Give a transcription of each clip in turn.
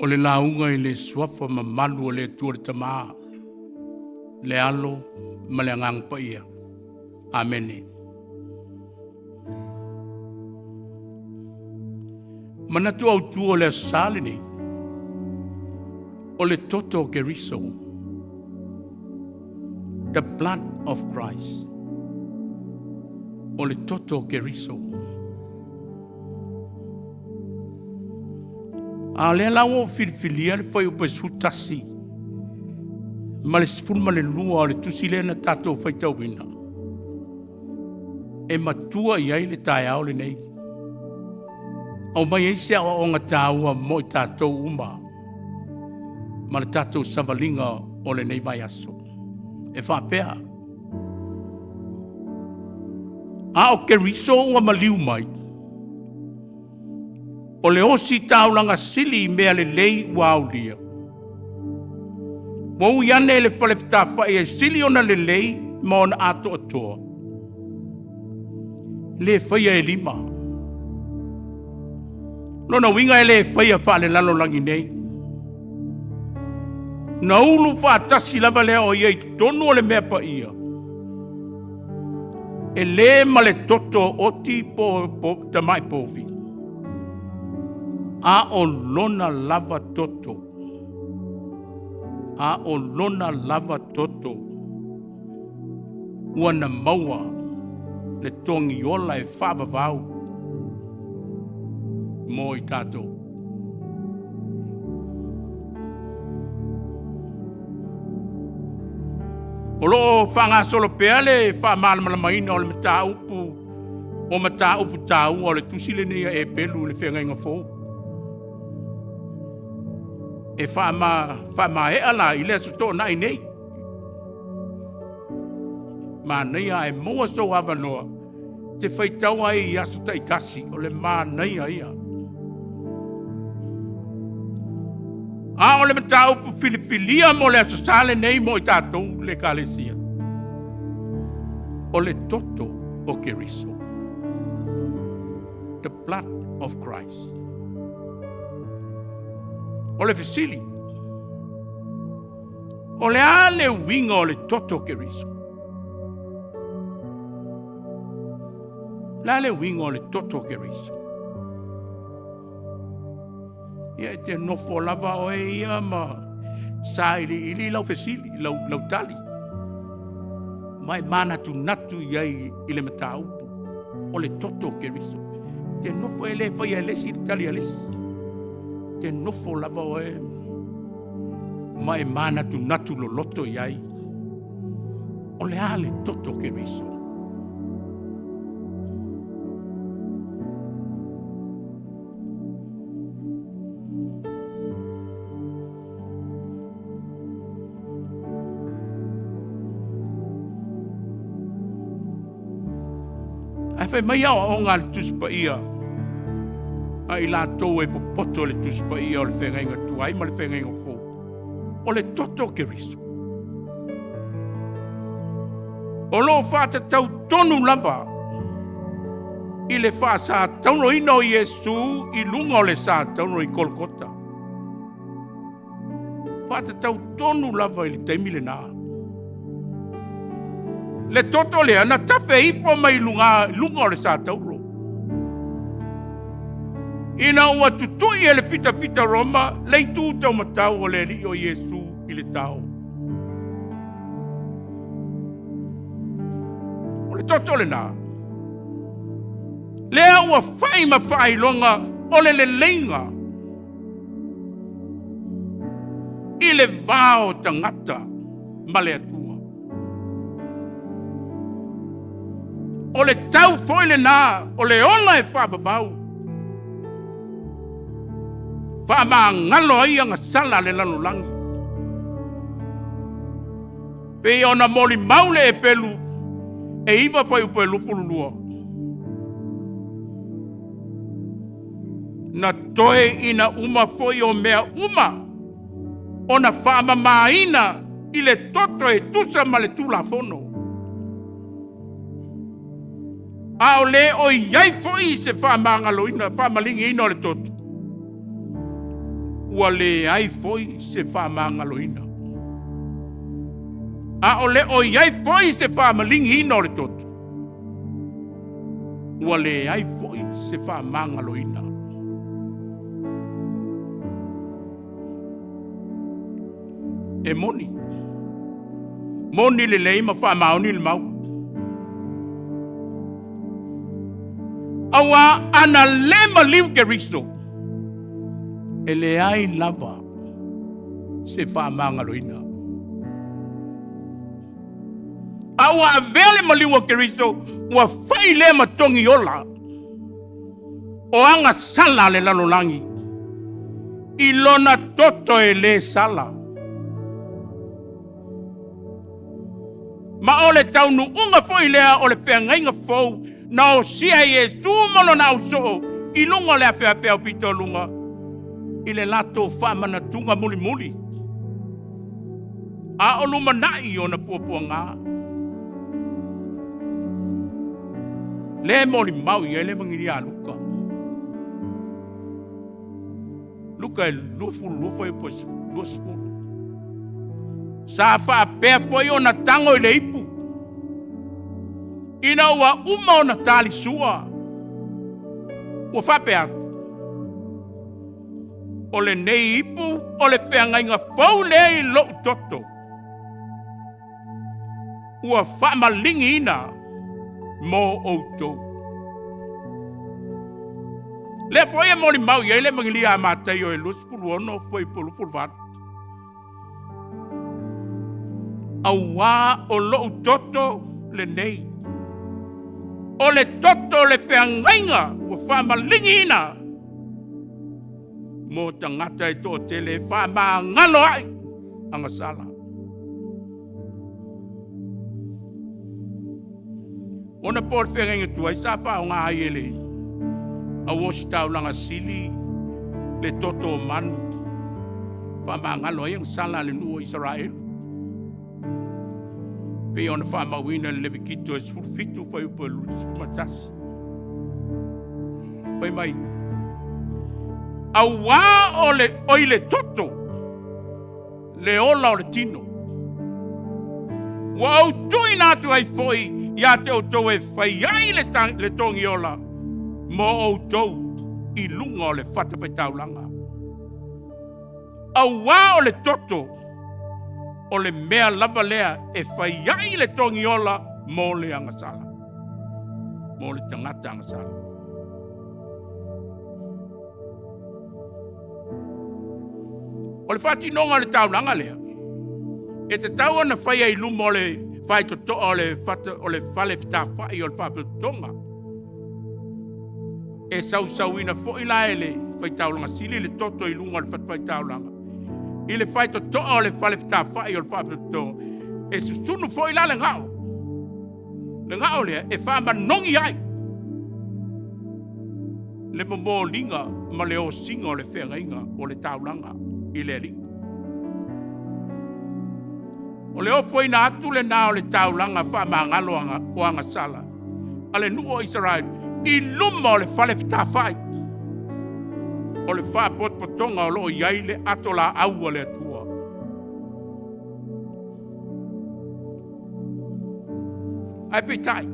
o le launga i le suafa ma malu o le tua le tamaa, le alo ma le angang paia. Amene. Manatu Autu o le asale nei, o le toto Keriso, the blood of Christ, o le toto Keriso. A le lawa filifilia le fai upa faatasi, ma le sifuru ma le lua o le tusi le na tatou faitaulaga. E matua iai le tae ao le nei. Au mai eise o onga tāua mo i tatou uma. Ma le tatou savalinga o le nei mai aso. E whapea. A o Keriso ua maliu mai. O le osi taulanga sili mea lelei ua aulia. Wau iane le fale fetafai e sili ona lelei ma ona atoatoa. Le faia e lima. Lona uiga e le faia faalelalolagi nei. Na ulu faatasi lava lea o ia i totonu o le mea paia. E le ma le toto oti tamai povi. A o lona lava toto. A o lona lava toto. Ua na maua. Le togiola e faavavau mo i tatou. O loo whangasolo pea le whaamalamalamaina o le mataupu o mataupu tau o le tusile ni Eperu le whengainga fōu. E whaama he ala i le asoto na i nei. Mānei a e moa so awanoa, te whaitau ai i aso taitasi o le mānei a ia. A o le mataupu filifilia mo le aso sale nei mo i tatou le kalesia. O le toto o Keriso. The blood of Christ. O le fesili. O le ale winga o le toto Keriso. La le wingo le toto Keriso. Ia te nofo lava o e ia ma sa ili lau fesili, lau tali. Mai manatu natu iai i le mataupu o le toto Keriso. Te nofo e le faia lesi le tali alesi. Te nofo lava o e mai manatu natu lo loto iai. O le ale toto Keriso. Ai fai mai au o ngā le tuspa ia. Ai la tau e popoto le tuspa ia o le whengainga tuai ma le whengainga fō. O le toto Keriso. O lo whāta tau tonu lava. I le whā sā tauno ino i Jesu i lunga o le sā tauno i Kolkota. Whāta tau tonu lava i le taimile nā. Le toto le ana tafe ipo mai lunga o le sa tauro. Ina ua tutui e le fita Roma, le tu tau matau o le li o Jesu i le tau. O le toto le nā. Lea ua fai ma fai longa o le leleinga. I le vao tangata ma le atua. O le tau foi le nā, o le onga e faavavau. Faamangalo ai anga sala le lalolagi. Pe ona moli maule e pelu, e iwa fai upo e lupululua. Na toe ina uma foi o mea uma, ona faamamaina i le toto e tusa ma le tulafono. A o le o iai foi se whaamangaloina, whaamalingi ino le toto. ua le ai foi se faamagaloina. A o le o iai foi se faamaligihina o le toto. Ua le ai foi se faamagaloina. E moni. Moni lelei ma faamaoni le mau. Aua ana le maliu Keriso. E le ai lava se faamagaloina. Aua avele maliu o Keriso ua fai le ma togiola. O anga sala le lalolagi. I lona toto e le sala. Ma o le taunu unga foi lea o le peangainga fou na o sia Yesu malo na usoo i lunga le afea o pito lunga i le lato whamana tunga muli muli. A o luma nai o na puapua ngā. Le moli mau i ele mangiri a Luka. Luka e luafulu e posi luafulu. Sa wha pēr foi o na tango i le ipu. Ina ua uma o na tali sua. Ua wha pēr. O le nei ipu, o le peangainga fau le i lou toto. Ua wha malingi ina mo outou. Le foi e moli mau i le mangilia a matai o e luspulu ono foi pulu vatu. Aua o lou toto le nei. O le toto le peangainga ua whaamalingi ina. Mo tangata e tō tele whaamangalo ai anga sala. Ona por peangainga tua i sa whao ngā aiele. A wosi taulanga sili le toto manu. Whaamangalo ai anga sala le nua Israel. Pe ona whaamawina le levikito e surfitu whai upa lulu matasi. Whai mai. Aua o le toto. Le ola o le tino. Wa au tui nātu ai foi ia te o tau e whai ai le togiola. Mo o tau i lunga o le faitaulaga. Aua o le toto. O le mea lava lea e whaiai le togiola mo le angasala. Mo le tangata angasala. O le whatinonga le taunanga lea. E te tau ana whaia i luma o le faitotoa o le fale fetafai o le whapetonga. E sausauina fo ila e le faitaulaga sili le toto i lunga o le faitaulaga. I le faitotoa o le fale fetafai o le whapetonga. E susunu fo ila le ngao. Le ngao lea e whamanongi ai. Le momolinga ma le o singa o le whengainga o le taulanga i le li. O le opo ina atu le nā o le taulanga whamangalo o anga sala. A le nuo Israel i luma o le fale fetafai. O le whapotpotonga o loo iai le atola aua le atua. Ai pitai.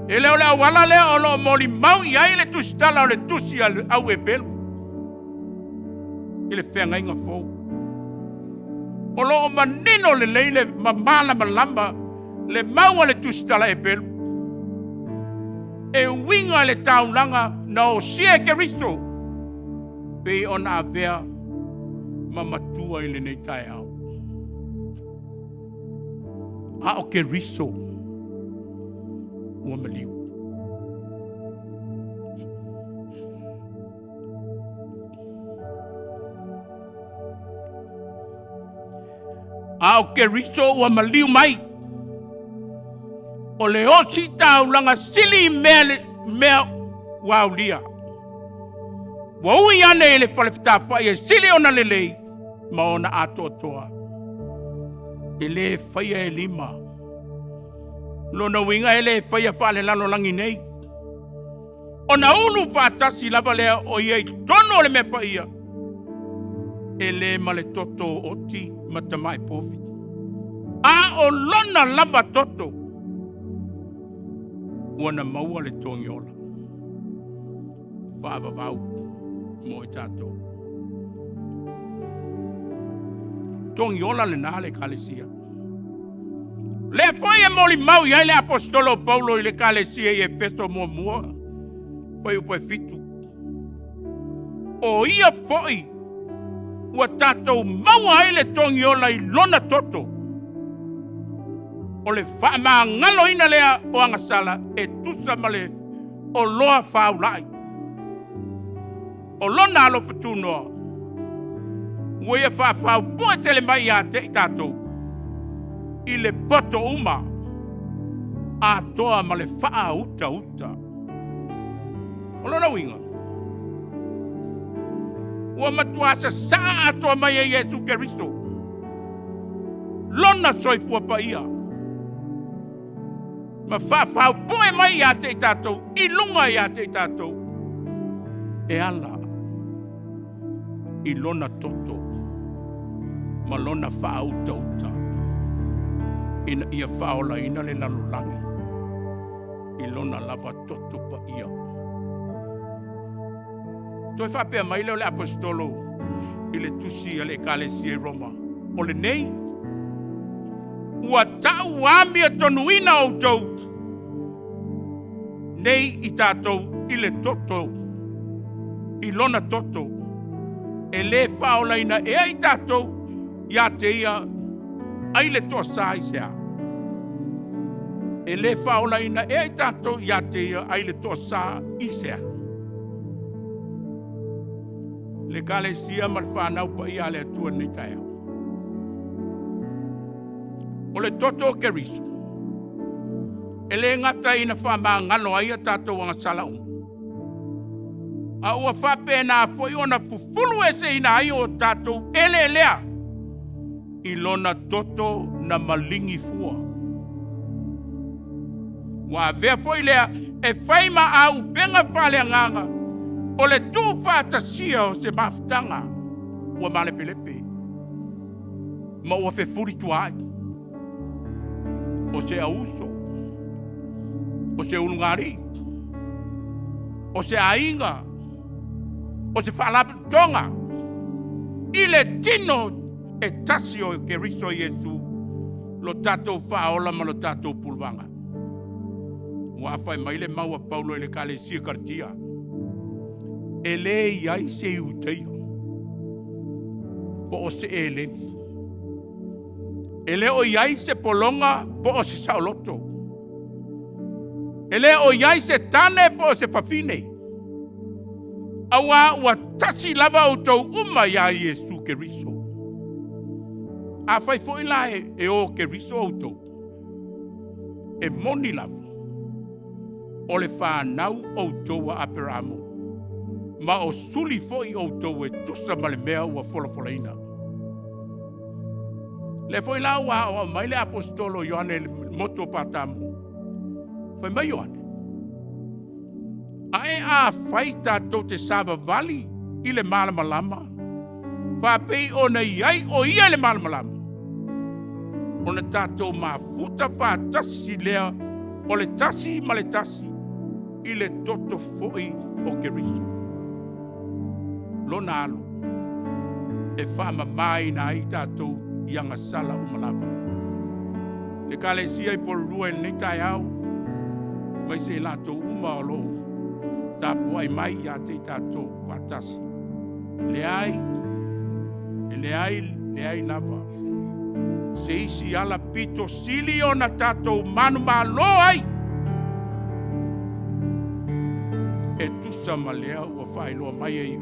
E leo leo wala leo o loo moli mau iai le tusitala o le tusi au Eperu. I le whenga inga fōu. O loo manino le leile mamala malamba le maua le tusitala Eperu. E winga le taulanga na o sia Keriso. Pe ona avea ma Matua i le nei tae au. A o Keriso ua maliu. A o Keriso ua maliu mai. O le osi taulanga sili mea waulia. Wa ui ane ele fale fetafai e sili ona lelei ma ona atoatoa. Ele faia e lima. Lona uiga ele faia faalelalolagi nei. Ona ulu faatasi lava lea o iei tono le me paia. E le ma le toto oti ma tamai povi. A o lona lava toto. Wana maua le togiola. Faavavau mo i tatou. Togiola le nā le kalesia. Le foi e moli mau iai le apostolo Paulo i le kalesia i Efeso mua. Foi upo e fitu. O ia foi. Ua tatou maua ai le togiola i lona toto. O le ngalo ina lea o angasala e tusa male o loa faulai. O lona alo fatunoa. Ua ia faafau poe tele mai a te i tatou. I le poto uma. A toa ma le faa uta. O lona winga. Ua matua sa saa atoa mai e Yesu Keriso. Lona soifua paia. Ma faafau poe mai a te i tatou. I lunga i a te i tatou. E ala. I lona toto. Ma lona faa uta. Ina ia faola ina le lalolagi. I lona lava toto pa ia. Toi whapea mai leo le apostolo i le tusi a le kalesia i Roma. O le nei. Ua tau amia tonuina o tau. Nei i tātou i le toto. I lona toto. E le faola ina ea i tātou. Ia te ia. Ai le toa sa i sea. E le faola ina ea i tātou. Ia te ia. Ai le toa sa i sea. Le kalesia ma le whanau pa ia le atua nei tae. O le toto o Keriso. E le ngata ina whama ngano aia tātou anga salau. A ua whape na foi ona fufulu e se ina ai o tātou ele lea. I lona toto na malingi fua. Wa vea foi lea e whaima a upenga fale anganga. O le tū faatasia o se mafutanga ua malepelepe. Ma ua fefuri tuai. O se auso. O se ulungari. O se ainga. O se whalapatonga. I le tino e tasi o Keriso Yesu lo tatou whaola ma lo tatou pulwanga. Ua whai maile maua Paulo i le kalesia kartia. E le iai se iuteio. Po o se eleni. E le o iai se polonga po o se saoloto. E le o iai se tane po o se fafine. Awa ua tasi lava o tau uma ia Yesu Keriso. A fai foi la e o Keriso o tau. E moni lava. O le whanau o tau a aperamo. Ma o suli foi o tau e tusa ma le mea ua folopolaina. Le foi la ua o mai le apostolo Ioane moto patamu. Foi mai Ioane. Ae a fai tatou te faavavali i le malamalama. Whapei o na iai o ia le malamalama. O na tatou mafuta faatasi lea o le tasi ma le tasi i le toto foi o Keriso. Lona alo, e whaama mai na i tātou i anga sala o malava. Le kalesia i porurua e nei tai au, mai se lātou uma o lo, tāpua ai mai a te tātou faatasi. Le ai lava. Se isi ala pito sili o na tātou manu malo ai. E tusa ma lea ua whailoa mai e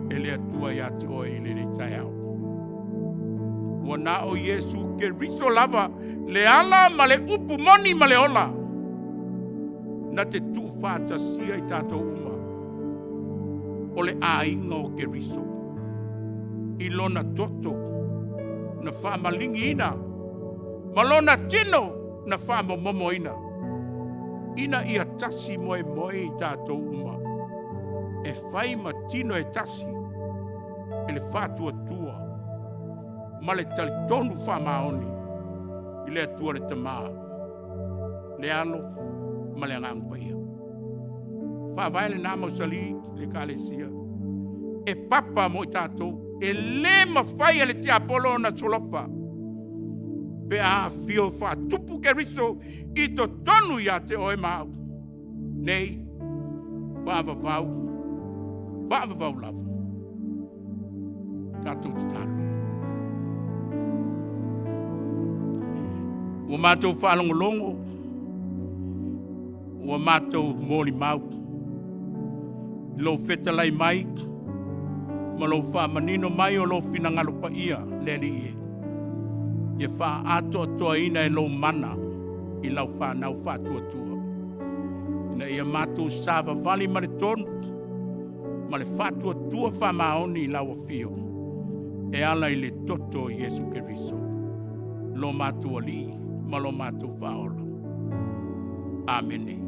ele atua ia te oe i le tai au. Ua na o Yesu Keriso lava le ala ma le upu moni ma le ola. Na te tu faatasia i tātou uma. O le ainga o Keriso. I lona toto na whaamalingi ina. Ma lona tino na whaamamomo ina. ina ia tasi moe i tātou uma. E whai ma tino e tasi, e le faatautua, ma le totonu whamaoni, i le atua le tamai, le alo, ma le angang paia. Whaavai le nāmau sali, le kālesia, e papa mo i tātou, e lema faia le te apolo na solopa, pe a fio tupu Keriso i totonu ia te oe mau. Nei, faavavau lava. Tatou te talo. Ua mātou whaalongolongo, ua mātou mōli mau, lo fetalai mai, ma lo whaamanino mai o lo finangalo paia, lelei. Ia wha atoatoa ina e lo mana i lau whanau whaatuatua. Ina ia mātou sāwa vali ma le tonu, ma le whaatuatua whamaoni i lau awhio. E ala i le toto i Jesu Keriso. Lo mātou ali, ma lo mātou whaola. Amen.